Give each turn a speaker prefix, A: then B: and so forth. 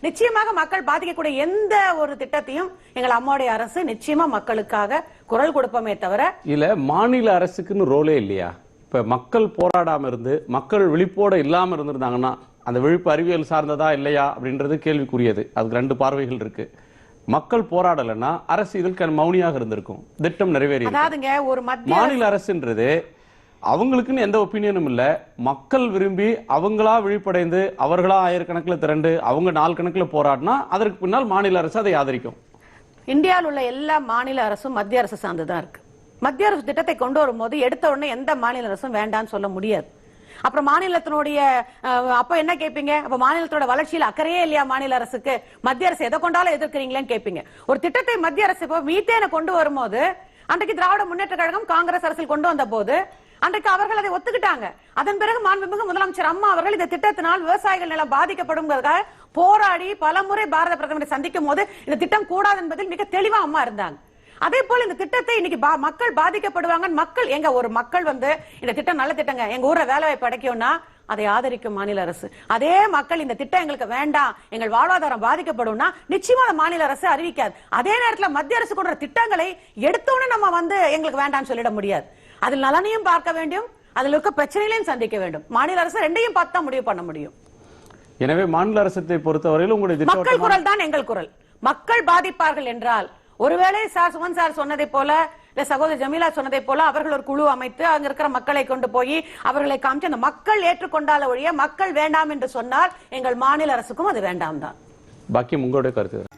A: நிச்சயமாக மக்கள் பாதிக்கக்கூடிய எந்த ஒரு திட்டத்தையும் எங்கள் அம்மாவுடைய அரசு நிச்சயமா மக்களுக்காக குரல் கொடுப்போமே தவிர
B: இல்ல மாநில அரசுக்குன்னு ரோலே இல்லையா? இப்ப மக்கள் போராடாம இருந்து மக்கள் விழிப்போட இல்லாம இருந்திருந்தாங்கன்னா அந்த விழிப்பு அறிவியல் சார்ந்ததா இல்லையா அப்படின்றது கேள்விக்குரியது. அதுக்கு ரெண்டு பார்வைகள் இருக்கு. மக்கள் போராடலைன்னா அரசு இதற்கு மௌனியாக இருந்திருக்கும், திட்டம் நிறைவேறி.
A: ஒரு
B: மாநில அரசுன்றது அவங்களுக்குன்னு எந்த ஒப்பீனியனும் இல்ல, மக்கள் விரும்பி அவங்களா விழிப்படைந்து அவர்களா ஆயிரக்கணக்கில் திரண்டு அவங்க நாள் கணக்கில் போராடினா அதற்கு பின்னால் மாநில அரசு அதை ஆதரிக்கும்.
A: இந்தியாவில் உள்ள எல்லா மாநில அரசும் மத்திய அரசு சார்ந்துதான் இருக்கு. மத்திய அரசு திட்டத்தை கொண்டு வரும்போது எடுத்த உடனே எந்த மாநில அரசும் வேண்டான்னு சொல்ல முடியாது. அப்புறம் மாநிலத்தினுடைய அப்ப என்ன கேட்பீங்க? அப்ப மாநிலத்தோட வளர்ச்சியில் அக்கறையே இல்லையா மாநில அரசுக்கு? மத்திய அரசு எதை கொண்டாலும் எதிர்க்கிறீங்களேன்னு கேட்பீங்க. ஒரு திட்டத்தை மத்திய அரசு இப்போ மீத்தேனை கொண்டு வரும்போது அன்றைக்கு திராவிட முன்னேற்ற கழகம் காங்கிரஸ் அரசில் கொண்டு வந்த போது அன்றைக்கு அவர்கள் அதை ஒத்துக்கிட்டாங்க. அதன் பிறகு மாண்புமிகு முதலமைச்சர் அம்மா அவர்கள் இந்த திட்டத்தினால் விவசாயிகள் நிலம் பாதிக்கப்படும் போராடி பல முறை பாரத பிரதமரை சந்திக்கும் போது இந்த திட்டம் கூடாது என்பதில் மிக தெளிவா அம்மா இருந்தாங்க. அதே போல இந்த திட்டத்தை இன்னைக்கு மக்கள் பாதிக்கப்படுவாங்க. மக்கள் எங்க ஒரு மக்கள் இந்த திட்டம் நல்ல திட்டங்க, எங்க ஊர்ல வேலை வாய்ப்பு அடைக்கும்னா அதை ஆதரிக்கும் மாநில அரசு. அதே மக்கள் இந்த திட்டம் எங்களுக்கு வேண்டாம், எங்கள் வாழ்வாதாரம் பாதிக்கப்படும்னா நிச்சயமா மாநில அரசு அறிவிக்காது. அதே நேரத்தில் மத்திய அரசு கொண்ட திட்டங்களை எடுத்தோன்னு நம்ம எங்களுக்கு வேண்டாம்னு சொல்லிட முடியாது. அதில் நலனையும் பார்க்க வேண்டும், அதில் இருக்க பிரச்சனைகளையும் சந்திக்க வேண்டும். மாநில அரசு ரெண்டையும் பார்த்து தான் முடிவு பண்ண முடியும்.
B: எனவே மாநில அரசை பொறுத்தவரையில் உங்களுடைய
A: மக்கள் குரல் தான் எங்கள் குரல். மக்கள் பாதிப்பார்கள் என்றால் ஒருவேளை சுமன் சார் சொன்னதை போல இல்ல சகோதரி ஜமீலா சொன்னதை போல அவர்கள் ஒரு குழு அமைத்து அங்க இருக்கிற மக்களை கொண்டு போய் அவர்களை காமிச்சு அந்த மக்கள் ஏற்றுக்கொண்டால ஒழிய மக்கள் வேண்டாம் என்று சொன்னால் எங்கள் மாநில அரசுக்கும் அது வேண்டாம் தான்.
B: பாக்கி உங்களுடைய கருத்து.